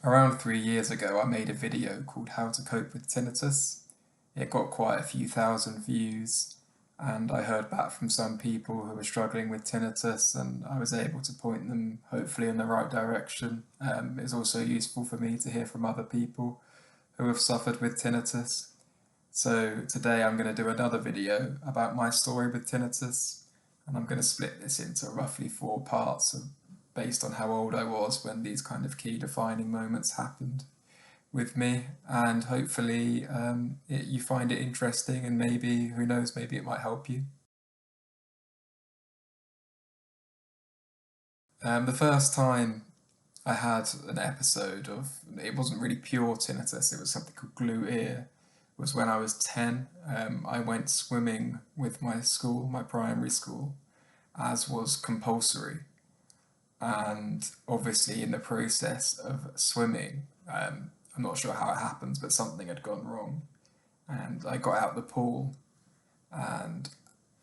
Around 3 years ago, I made a video called How to Cope with Tinnitus. It got quite a few thousand views, and I heard back from some people who were struggling with tinnitus, and I was able to point them hopefully in the right direction. It's also useful for me to hear from other people who have suffered with tinnitus. So today I'm going to do another video about my story with tinnitus, and I'm going to split this into roughly 4 parts based on how old I was when these kind of key defining moments happened with me, and hopefully you find it interesting, and maybe, who knows, maybe it might help you. The first time I had an episode of, it wasn't really pure tinnitus, it was something called glue ear, was when I was 10. I went swimming with my school, my primary school, as was compulsory. And obviously in the process of swimming, I'm not sure how it happens, but something had gone wrong. And I got out the pool, and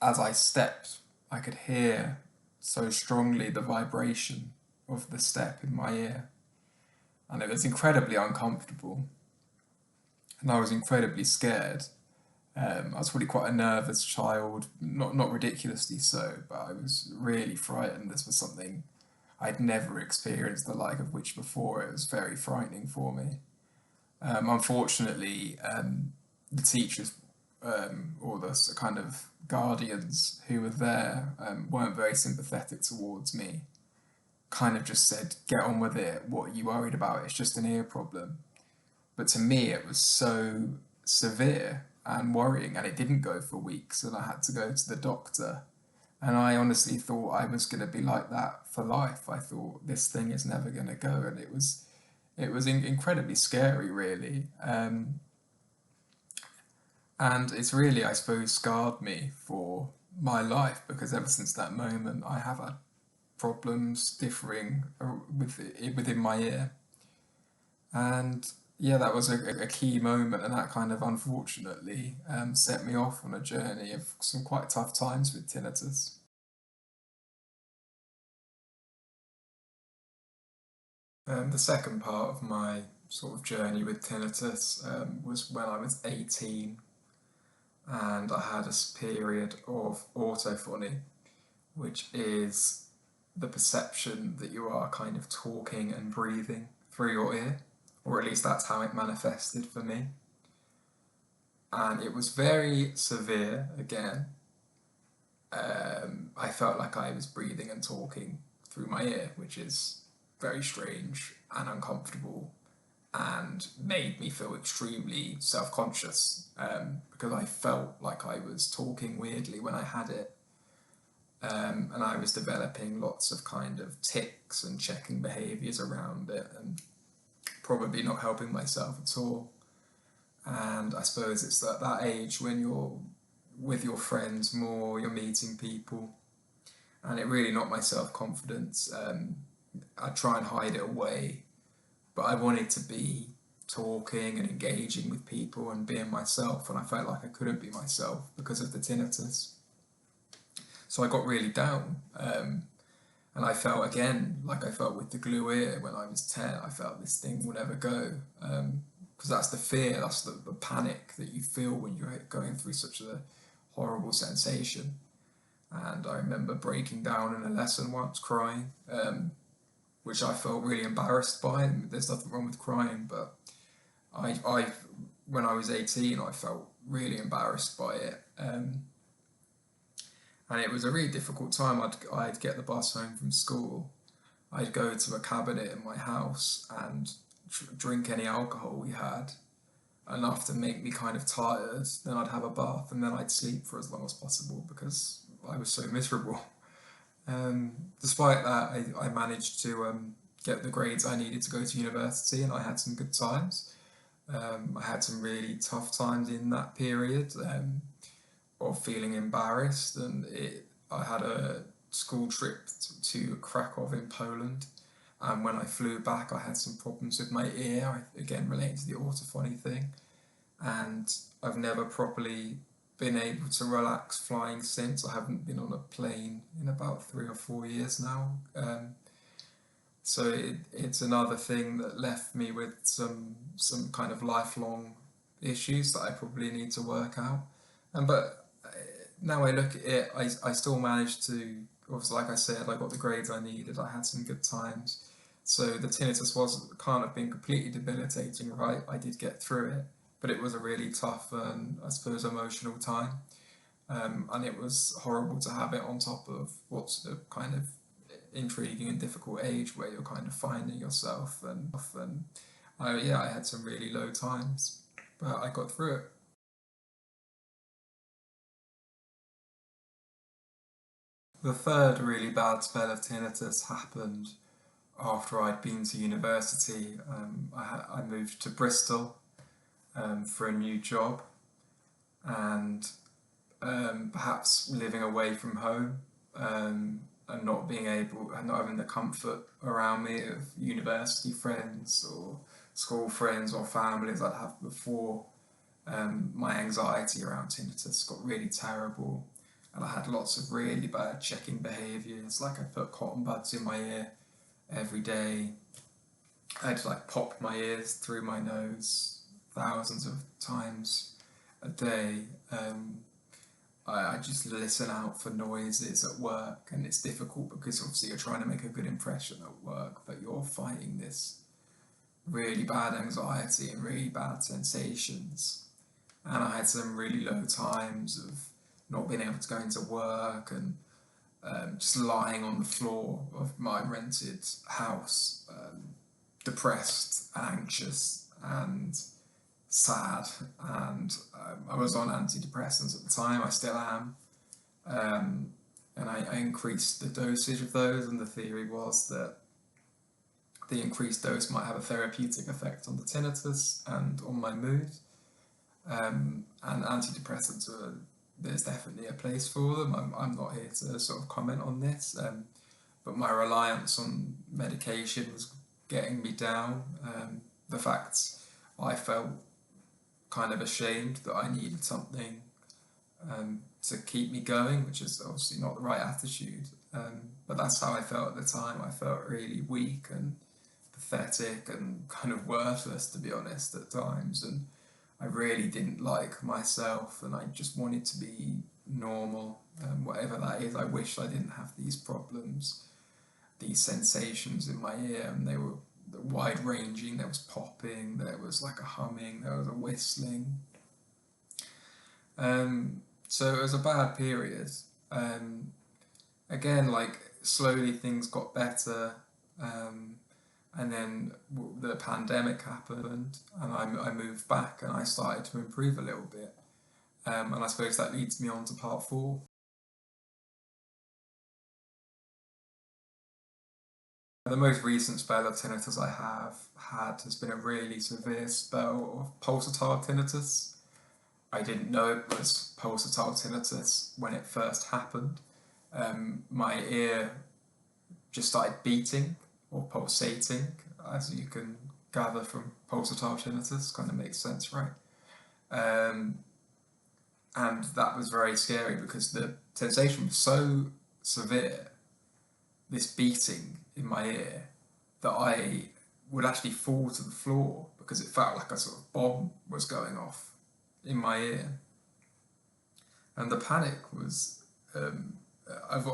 as I stepped, I could hear so strongly the vibration of the step in my ear. And it was incredibly uncomfortable. And I was incredibly scared. I was probably quite a nervous child, not ridiculously so, but I was really frightened. This was something I'd never experienced the like of which before. It was very frightening for me. Unfortunately, the teachers or the kind of guardians who were there weren't very sympathetic towards me. Kind of just said, "Get on with it. What are you worried about? It's just an ear problem." But to me, it was so severe and worrying, and it didn't go for weeks, and I had to go to the doctor. And I honestly thought I was going to be like that for life. I thought this thing is never going to go, and it was incredibly scary, really. And it's really, I suppose, scarred me for my life, because ever since that moment, I have had problems differing within my ear. And yeah, that was a key moment, and that kind of unfortunately set me off on a journey of some quite tough times with tinnitus. The second part of my sort of journey with tinnitus was when I was 18, and I had a period of autophony, which is the perception that you are kind of talking and breathing through your ear, or at least that's how it manifested for me. And it was very severe again. I felt like I was breathing and talking through my ear, which is very strange and uncomfortable, and made me feel extremely self-conscious, because I felt like I was talking weirdly when I had it. And I was developing lots of kind of tics and checking behaviours around it, and probably not helping myself at all. And I suppose it's at that age when you're with your friends more, you're meeting people, and it really knocked my self-confidence. I try and hide it away, but I wanted to be talking and engaging with people and being myself, and I felt like I couldn't be myself because of the tinnitus. So I got really down, and I felt again like I felt with the glue ear when I was 10. I felt this thing will never go, because that's the fear, that's the panic that you feel when you're going through such a horrible sensation. And I remember breaking down in a lesson once, crying, which I felt really embarrassed by. And there's nothing wrong with crying, but I when I was 18, I felt really embarrassed by it. And it was a really difficult time. I'd get the bus home from school. I'd go to a cabinet in my house and drink any alcohol we had, enough to make me kind of tired. Then I'd have a bath, and then I'd sleep for as long as possible because I was so miserable. Despite that, I managed to get the grades I needed to go to university, and I had some good times. I had some really tough times in that period, of feeling embarrassed, and I had a school trip to Krakow in Poland, and when I flew back I had some problems with my ear, again relating to the autophony thing, and I've never properly been able to relax flying since. I haven't been on a plane in about 3 or 4 years now, So it's another thing that left me with some kind of lifelong issues that I probably need to work out. And but now I look at it, I still managed to, obviously, like I said, I got the grades I needed, I had some good times. So the tinnitus can't have been completely debilitating, right? I did get through it, but it was a really tough and, I suppose, emotional time. And it was horrible to have it on top of what's the kind of intriguing and difficult age where you're kind of finding yourself. And yeah, I had some really low times, but I got through it. The third really bad spell of tinnitus happened after I'd been to university. I moved to Bristol for a new job, and perhaps living away from home, and not having the comfort around me of university friends or school friends or families I'd have before. My anxiety around tinnitus got really terrible, and I had lots of really bad checking behaviours, like I put cotton buds in my ear every day. I'd like pop my ears through my nose thousands of times a day. I just listen out for noises at work, and it's difficult because obviously you're trying to make a good impression at work, but you're fighting this really bad anxiety and really bad sensations. And I had some really low times of not being able to go into work, and just lying on the floor of my rented house, depressed, anxious, and sad. And I was on antidepressants at the time, I still am. And I increased the dosage of those, and the theory was that the increased dose might have a therapeutic effect on the tinnitus and on my mood. And antidepressants there's definitely a place for them. I'm not here to sort of comment on this, but my reliance on medication was getting me down. The fact I felt kind of ashamed that I needed something to keep me going, which is obviously not the right attitude. But that's how I felt at the time. I felt really weak and pathetic and kind of worthless, to be honest, at times. And I really didn't like myself, and I just wanted to be normal, whatever that is. I wish I didn't have these problems, these sensations in my ear, and they were wide ranging. There was popping, there was like a humming, there was a whistling. So it was a bad period. Again, like slowly things got better. And then the pandemic happened, and I moved back, and I started to improve a little bit. And I suppose that leads me on to part four. The most recent spell of tinnitus I have had has been a really severe spell of pulsatile tinnitus. I didn't know it was pulsatile tinnitus when it first happened. My ear just started beating or pulsating, as you can gather from pulsatile tinnitus. Kind of makes sense, right? Um, and that was very scary because the sensation was so severe, this beating in my ear, that I would actually fall to the floor because it felt like a sort of bomb was going off in my ear. And the panic was, I've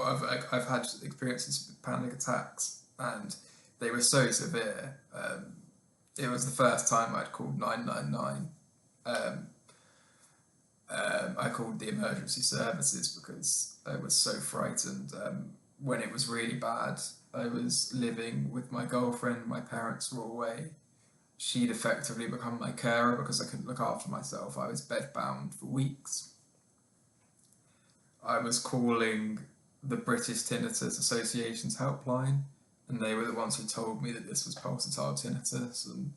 had experiences with panic attacks, and they were so severe. It was the first time I'd called 999. I called the emergency services because I was so frightened. When it was really bad, I was living with my girlfriend, my parents were away. She'd effectively become my carer because I couldn't look after myself. I was bedbound for weeks. I was calling the British Tinnitus Association's helpline, and they were the ones who told me that this was pulsatile tinnitus, and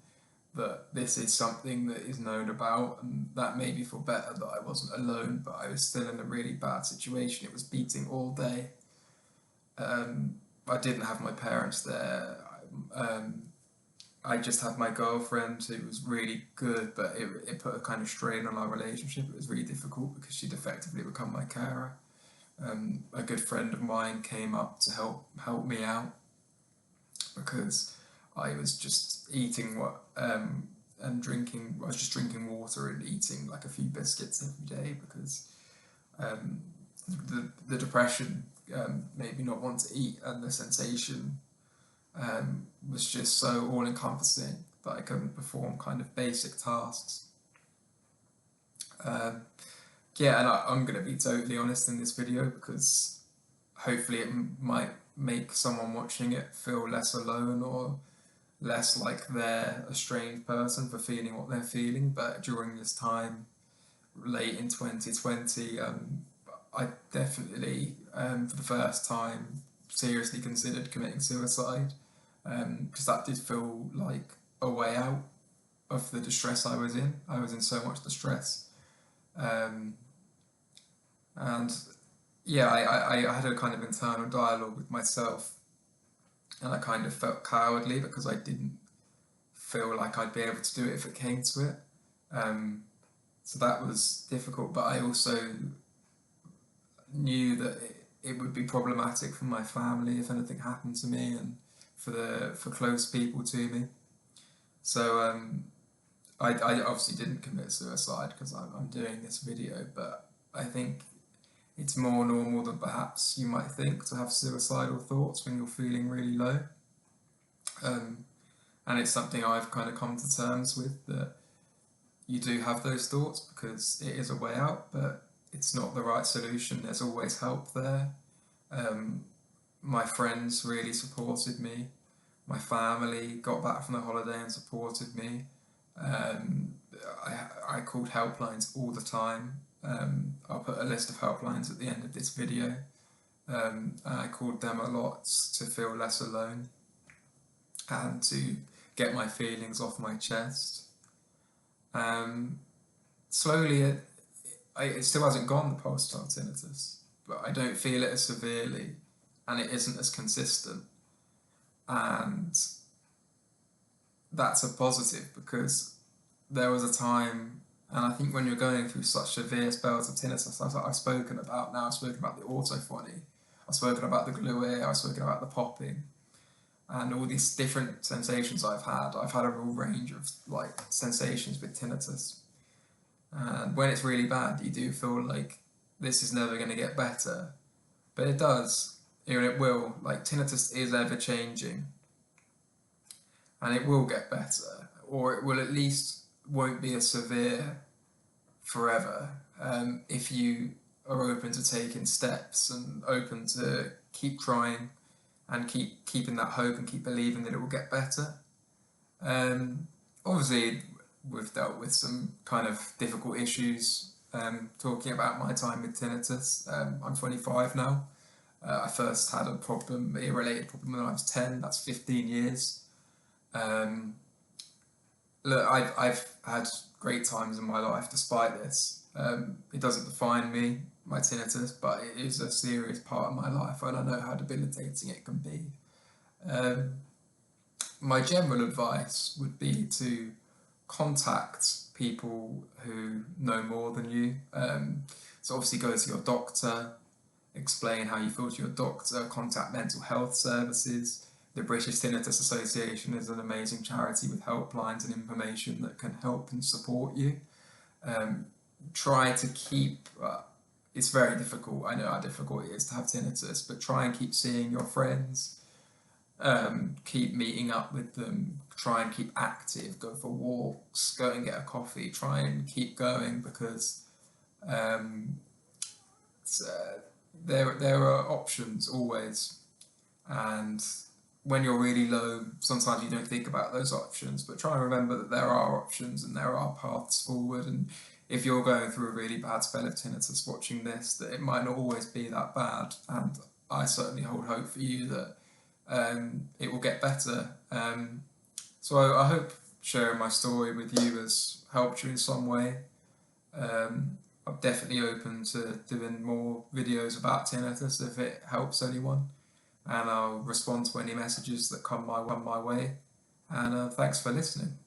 that this is something that is known about, and that made me feel better that I wasn't alone, but I was still in a really bad situation. It was beating all day. I didn't have my parents there. I just had my girlfriend, who was really good, but it put a kind of strain on our relationship. It was really difficult because she'd effectively become my carer. A good friend of mine came up to help me out because I was just eating and drinking. I was just drinking water and eating like a few biscuits every day because the depression made me not want to eat, and the sensation was just so all encompassing that I couldn't perform kind of basic tasks. Yeah, and I'm going to be totally honest in this video because hopefully it might make someone watching it feel less alone or less like they're a strange person for feeling what they're feeling. But during this time, late in 2020, I definitely, for the first time, seriously considered committing suicide, because that did feel like a way out of the distress I was in. I was in so much distress. And yeah, I had a kind of internal dialogue with myself, and I kind of felt cowardly because I didn't feel like I'd be able to do it if it came to it. So that was difficult, but I also knew that it would be problematic for my family if anything happened to me, and for close people to me. So I obviously didn't commit suicide because I'm doing this video, but I think it's more normal than perhaps you might think to have suicidal thoughts when you're feeling really low. And it's something I've kind of come to terms with, that you do have those thoughts because it is a way out, but it's not the right solution. There's always help there. My friends really supported me. My family got back from the holiday and supported me. I called helplines all the time. I'll put a list of helplines at the end of this video. I called them a lot to feel less alone and to get my feelings off my chest. Slowly, it still hasn't gone, the pulsatile tinnitus, but I don't feel it as severely, and it isn't as consistent. And that's a positive, because there was a time, and I think when you're going through such severe spells of tinnitus, I've spoken about now, I've spoken about the Autofoni, I've spoken about the glue, I've spoken about the popping, and all these different sensations I've had a real range of like sensations with tinnitus. And when it's really bad, you do feel like this is never going to get better, but it does, and it will. Like, tinnitus is ever changing, and it will get better, or it will at least won't be as severe forever, if you are open to taking steps and open to keep trying and keeping that hope and keep believing that it will get better. Obviously, we've dealt with some kind of difficult issues. Talking about my time with tinnitus, I'm 25 now. I first had a ear-related problem when I was 10. That's 15 years. Look, I've had great times in my life despite this. It doesn't define me, my tinnitus, but it is a serious part of my life, and I know how debilitating it can be. My general advice would be to contact people who know more than you. So obviously go to your doctor, explain how you feel to your doctor, contact mental health services. The British Tinnitus Association is an amazing charity with helplines and information that can help and support you. Try to keep, it's very difficult, I know how difficult it is to have tinnitus, but try and keep seeing your friends, keep meeting up with them, try and keep active, go for walks, go and get a coffee, try and keep going, because there are options always. And when you're really low, sometimes you don't think about those options, but try and remember that there are options and there are paths forward. And if you're going through a really bad spell of tinnitus watching this, that it might not always be that bad, and I certainly hold hope for you that it will get better. So I hope sharing my story with you has helped you in some way. I'm definitely open to doing more videos about tinnitus if it helps anyone, and I'll respond to any messages that come my way. And thanks for listening.